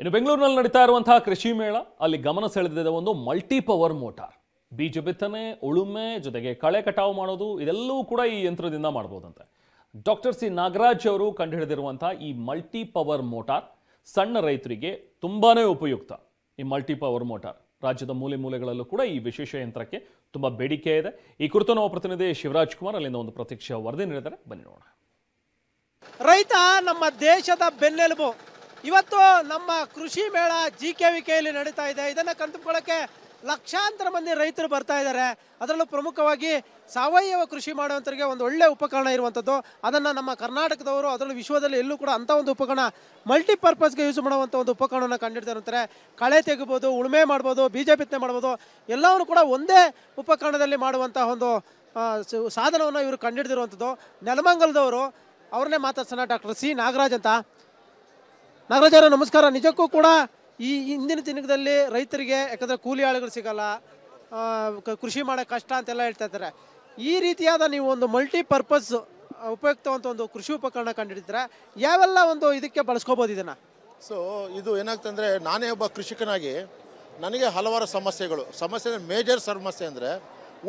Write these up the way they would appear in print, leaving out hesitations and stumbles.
ಇನ್ನು ಬೆಂಗಳೂರಿನಲ್ಲಿ ನಡೀತಾ ಇರುವಂತಹ ಕೃಷಿ ಮೇಳ ಅಲ್ಲಿ ಗಮನ ಸೆಳೆದಿದೆ ಒಂದು ಮಲ್ಟಿ ಪವರ್ ಮೋಟಾರ್. ಬೀಜ ಬಿತ್ತನೆ, ಉಳುಮೆ ಜೊತೆಗೆ ಕಳೆ ಕಟಾವು ಮಾಡೋದು ಇದೆಲ್ಲವೂ ಕೂಡ ಈ ಯಂತ್ರದಿಂದ ಮಾಡಬಹುದಂತೆ. ಡಾಕ್ಟರ್ ಸಿ ನಾಗರಾಜ್ ಅವರು ಕಂಡುಹಿಡಿದಿರುವಂತಹ ಈ ಮಲ್ಟಿ ಪವರ್ ಮೋಟಾರ್ ಸಣ್ಣ ರೈತರಿಗೆ ತುಂಬಾನೇ ಉಪಯುಕ್ತ. ಈ ಮಲ್ಟಿ ಪವರ್ ಮೋಟಾರ್ ರಾಜ್ಯದ ಮೂಲೆ ಮೂಲೆಗಳಲ್ಲೂ ಕೂಡ ಈ ವಿಶೇಷ ಯಂತ್ರಕ್ಕೆ ತುಂಬಾ ಬೇಡಿಕೆ ಇದೆ. ಈ ಕುರಿತು ನಮ್ಮ ಪ್ರತಿನಿಧಿ ಶಿವರಾಜ್ ಕುಮಾರ್ ಅಲ್ಲಿಂದ ಒಂದು ಪ್ರತ್ಯಕ್ಷ ವರದಿ ನೀಡಿದ್ದಾರೆ, ಬನ್ನಿ ನೋಡೋಣ. ರೈತ ನಮ್ಮ ದೇಶದ ಬೆನ್ನೆಲುಬು. ಇವತ್ತು ನಮ್ಮ ಕೃಷಿ ಮೇಳ GKVKಯಲ್ಲಿ ನಡೀತಾ ಇದೆ. ಇದನ್ನು ಕಂಡುಕೊಳ್ಳೋಕ್ಕೆ ಲಕ್ಷಾಂತರ ಮಂದಿ ರೈತರು ಬರ್ತಾ ಇದ್ದಾರೆ. ಅದರಲ್ಲೂ ಪ್ರಮುಖವಾಗಿ ಸಾವಯವ ಕೃಷಿ ಮಾಡುವಂಥವ್ರಿಗೆ ಒಂದು ಒಳ್ಳೆ ಉಪಕರಣ ಇರುವಂಥದ್ದು. ಅದನ್ನು ನಮ್ಮ ಕರ್ನಾಟಕದವರು, ಅದರಲ್ಲೂ ವಿಶ್ವದಲ್ಲಿ ಎಲ್ಲೂ ಕೂಡ ಅಂಥ ಒಂದು ಉಪಕರಣ ಮಲ್ಟಿಪರ್ಪಸ್ಗೆ ಯೂಸ್ ಮಾಡುವಂಥ ಒಂದು ಉಪಕರಣವನ್ನು ಕಂಡಿಡ್ತಾರೆ. ಕಳೆ ತೆಗಿಬೋದು, ಉಳುಮೆ ಮಾಡ್ಬೋದು, ಬೀಜ ಬಿತ್ತನೆ ಮಾಡ್ಬೋದು, ಎಲ್ಲವನ್ನು ಕೂಡ ಒಂದೇ ಉಪಕರಣದಲ್ಲಿ ಮಾಡುವಂಥ ಒಂದು ಸಾಧನವನ್ನು ಇವರು ಕಂಡಿಡ್ದಿರುವಂಥದ್ದು. ನೆಲಮಂಗಲದವರು, ಅವ್ರನ್ನೇ ಮಾತಾಡ್ಸೋಣ. ಡಾಕ್ಟರ್ ಸಿ ನಾಗರಾಜ್ ಅಂತ. ನಾಗರಾಜ್ ಅವರೇ ನಮಸ್ಕಾರ. ನಿಜಕ್ಕೂ ಕೂಡ ಈ ಇಂದಿನ ದಿನದಲ್ಲಿ ರೈತರಿಗೆ ಯಾಕಂದರೆ ಕೂಲಿ ಆಳುಗಳು ಸಿಗಲ್ಲ, ಕೃಷಿ ಮಾಡೋಕ್ಕೆ ಕಷ್ಟ ಅಂತೆಲ್ಲ ಹೇಳ್ತಾ ಇದ್ದಾರೆ. ಈ ರೀತಿಯಾದ ನೀವು ಒಂದು ಮಲ್ಟಿಪರ್ಪಸ್ ಉಪಯುಕ್ತವಂತ ಒಂದು ಕೃಷಿ ಉಪಕರಣ ಕಂಡುಹಿಡಿದ್ರೆ ಯಾವೆಲ್ಲ ಒಂದು ಇದಕ್ಕೆ ಬಳಸ್ಕೋಬೋದು ಇದನ್ನು? ಸೊ ಇದು ಏನಾಗ್ತಂದರೆ, ನಾನೇ ಒಬ್ಬ ಕೃಷಿಕನಾಗಿ ನನಗೆ ಹಲವಾರು ಸಮಸ್ಯೆ ಮೇಜರ್ ಸಮಸ್ಯೆ ಅಂದರೆ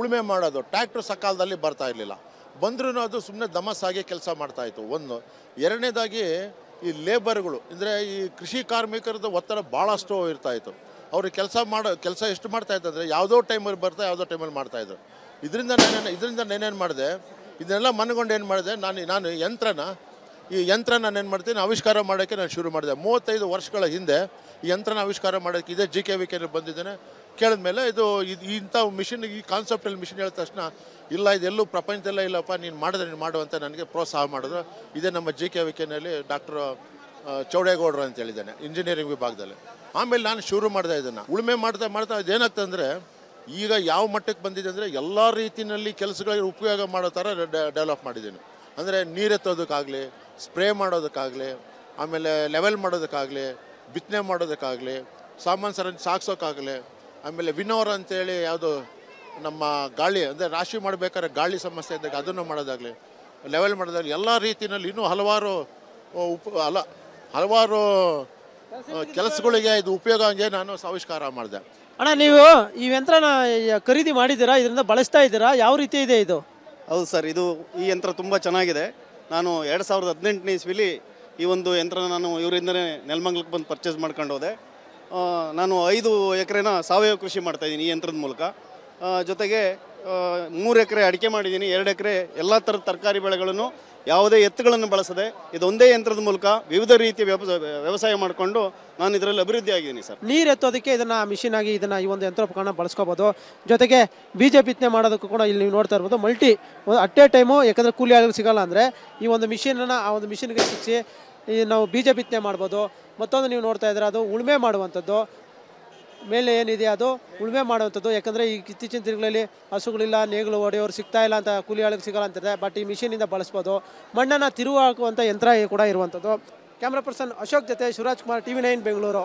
ಉಳುಮೆ ಮಾಡೋದು. ಟ್ರ್ಯಾಕ್ಟರ್ ಸಕಾಲದಲ್ಲಿ ಬರ್ತಾ ಇರಲಿಲ್ಲ, ಬಂದ್ರೂ ಅದು ಸುಮ್ಮನೆ ದಮಸ್ಸಾಗಿ ಕೆಲಸ ಮಾಡ್ತಾಯಿತ್ತು. ಒಂದು ಎರಡನೇದಾಗಿ ಈ ಲೇಬರ್ಗಳು ಅಂದರೆ ಈ ಕೃಷಿ ಕಾರ್ಮಿಕರದ ಒತ್ತಡ ಭಾಳಷ್ಟು ಇರ್ತಾಯಿತ್ತು. ಅವ್ರಿಗೆ ಕೆಲಸ ಎಷ್ಟು ಮಾಡ್ತಾಯಿತ್ತು ಅಂದರೆ ಯಾವುದೋ ಟೈಮಲ್ಲಿ ಬರ್ತಾ ಯಾವುದೋ ಟೈಮಲ್ಲಿ ಮಾಡ್ತಾಯಿದ್ರು. ಇದರಿಂದ ನಾನೇನು ಮಾಡಿದೆ, ಇದನ್ನೆಲ್ಲ ಮನಗೊಂಡು ಏನು ಮಾಡಿದೆ, ನಾನು ಈ ಯಂತ್ರ ಏನು ಮಾಡ್ತೀನಿ ಆವಿಷ್ಕಾರ ಮಾಡೋಕ್ಕೆ ನಾನು ಶುರು ಮಾಡಿದೆ. 35 ವರ್ಷಗಳ ಹಿಂದೆ ಈ ಯಂತ್ರನ ಆವಿಷ್ಕಾರ ಮಾಡೋಕ್ಕೆ ಇದೇ GKVK ಬಂದಿದ್ದೇನೆ. ಕೇಳಿದ್ಮೇಲೆ ಇಂಥ ಮಿಷಿನ್, ಈ ಕಾನ್ಸೆಪ್ಟಲ್ಲಿ ಮಿಷಿನ್ ಹೇಳಿದ ತಕ್ಷಣ ಇಲ್ಲ ಇದೆಲ್ಲೂ ಪ್ರಪಂಚದಲ್ಲ ಇಲ್ಲಪ್ಪ, ನೀನು ಮಾಡುವಂತ ನನಗೆ ಪ್ರೋತ್ಸಾಹ ಮಾಡಿದ್ರು. ಇದೇ ನಮ್ಮ GKVKನಲ್ಲಿ ಡಾಕ್ಟರ್ ಚೌಡೇಗೌಡರು ಅಂತ ಹೇಳಿದ್ದಾನೆ, ಇಂಜಿನಿಯರಿಂಗ್ ವಿಭಾಗದಲ್ಲಿ. ಆಮೇಲೆ ನಾನು ಶುರು ಮಾಡಿದೆ ಇದನ್ನು. ಉಳುಮೆ ಮಾಡ್ತಾ ಇದೇನಾಗ್ತಂದರೆ ಈಗ ಯಾವ ಮಟ್ಟಕ್ಕೆ ಬಂದಿದೆ ಅಂದರೆ ಎಲ್ಲ ರೀತಿಯಲ್ಲಿ ಕೆಲಸಗಳಿಗೆ ಉಪಯೋಗ ಮಾಡೋ ಥರ ಡೆವಲಪ್ ಮಾಡಿದ್ದೀನಿ. ಅಂದರೆ ನೀರೆತ್ತೋದಕ್ಕಾಗಲಿ, ಸ್ಪ್ರೇ ಮಾಡೋದಕ್ಕಾಗಲಿ, ಆಮೇಲೆ ಲೆವೆಲ್ ಮಾಡೋದಕ್ಕಾಗಲಿ, ಬಿತ್ತನೆ ಮಾಡೋದಕ್ಕಾಗಲಿ, ಸಾಮಾನು ಸರ ಸಾಗಿಸೋಕ್ಕಾಗಲಿ, ಆಮೇಲೆ ವಿನೋರ್ ಅಂತೇಳಿ ಯಾವುದು ನಮ್ಮ ಗಾಳಿ ಅಂದರೆ ರಾಶಿ ಮಾಡಬೇಕಾದ್ರೆ ಗಾಳಿ ಸಮಸ್ಯೆ ಇದ್ದಾಗ ಅದನ್ನು ಮಾಡೋದಾಗಲಿ, ಲೆವೆಲ್ ಮಾಡೋದಾಗಲಿ, ಎಲ್ಲ ರೀತಿಯಲ್ಲಿ ಇನ್ನೂ ಹಲವಾರು ಕೆಲಸಗಳಿಗೆ ಇದು ಉಪಯೋಗ ಹಂಗೆ ನಾನು ಆವಿಷ್ಕಾರ ಮಾಡಿದೆ. ಅಣ್ಣ, ನೀವು ಈ ಯಂತ್ರನ ಖರೀದಿ ಮಾಡಿದ್ದೀರಾ? ಇದರಿಂದ ಬಳಸ್ತಾ ಇದ್ದೀರಾ? ಯಾವ ರೀತಿ ಇದೆ ಇದು? ಹೌದು ಸರ್, ಈ ಯಂತ್ರ ತುಂಬ ಚೆನ್ನಾಗಿದೆ. ನಾನು 2018ನೇ ಇಸ್ವಿಲಿ ಈ ಒಂದು ಯಂತ್ರನ ನಾನು ಇವರಿಂದನೇ ನೆಲಮಂಗಲಕ್ಕೆ ಬಂದು ಪರ್ಚೇಸ್ ಮಾಡ್ಕೊಂಡು ಹೋದೆ. ನಾನು 5 ಎಕರೆನ ಸಾವಯವ ಕೃಷಿ ಮಾಡ್ತಾಯಿದ್ದೀನಿ ಈ ಯಂತ್ರದ ಮೂಲಕ. ಜೊತೆಗೆ 3 ಎಕರೆ ಅಡಿಕೆ ಮಾಡಿದ್ದೀನಿ, 2 ಎಕರೆ ಎಲ್ಲ ಥರದ ತರಕಾರಿ ಬೆಳೆಗಳನ್ನು ಯಾವುದೇ ಎತ್ತುಗಳನ್ನು ಬಳಸದೆ ಇದೊಂದೇ ಯಂತ್ರದ ಮೂಲಕ ವಿವಿಧ ರೀತಿಯ ವ್ಯವಸಾಯ ಮಾಡಿಕೊಂಡು ನಾನು ಇದರಲ್ಲಿ ಅಭಿವೃದ್ಧಿ ಆಗಿದ್ದೀನಿ ಸರ್. ನೀರು ಎತ್ತೋದಕ್ಕೆ ಇದನ್ನು ಮಿಷಿನ್ ಆಗಿ ಈ ಒಂದು ಯಂತ್ರೋಪಕರಣ ಬಳಸ್ಕೋಬೋದು. ಜೊತೆಗೆ ಬೀಜ ಬಿತ್ತನೆ ಮಾಡೋದಕ್ಕೂ ಕೂಡ ಇಲ್ಲಿ ನೀವು ನೋಡ್ತಾ ಇರ್ಬೋದು. ಅಟ್ ಎ ಟೈಮು, ಯಾಕಂದರೆ ಕೂಲಿ ಆಳು ಸಿಗೋಲ್ಲ ಅಂದರೆ ಈ ಒಂದು ಮಿಷಿನನ್ನು ಆ ಒಂದು ಮಿಷಿನ್ಗೆ ಸಿಕ್ಕಿಸಿ ನಾವು ಬೀಜ ಬಿತ್ತನೆ ಮಾಡ್ಬೋದು. ಮತ್ತೊಂದು ನೀವು ನೋಡ್ತಾ ಇದ್ರೆ ಅದು ಉಳುಮೆ ಮಾಡುವಂಥದ್ದು, ಮೇಲೆ ಏನಿದೆ ಅದು ಉಳುಮೆ ಮಾಡುವಂಥದ್ದು. ಯಾಕಂದರೆ ಈ ಇತ್ತೀಚಿನ ದಿನಗಳಲ್ಲಿ ಹಸುಗಳಿಲ್ಲ, ನೇಗಿಲು ಹೊಡೆಯೋರು ಸಿಗ್ತಾ ಇಲ್ಲ ಅಂತ, ಕೂಲಿ ಆಳಿಗೆ ಸಿಗಲ್ಲ ಅಂತಿದೆ. ಬಟ್ ಈ ಮಿಷಿನಿಂದ ಬಳಸ್ಬೋದು. ಮಣ್ಣನ್ನು ತಿರುವು ಹಾಕುವಂಥ ಯಂತ್ರ ಕೂಡ ಇರುವಂಥದ್ದು. ಕ್ಯಾಮ್ರಾ ಪರ್ಸನ್ ಅಶೋಕ್ ಜೊತೆ ಶಿವರಾಜ್ ಕುಮಾರ್, TV9 ಬೆಂಗಳೂರು.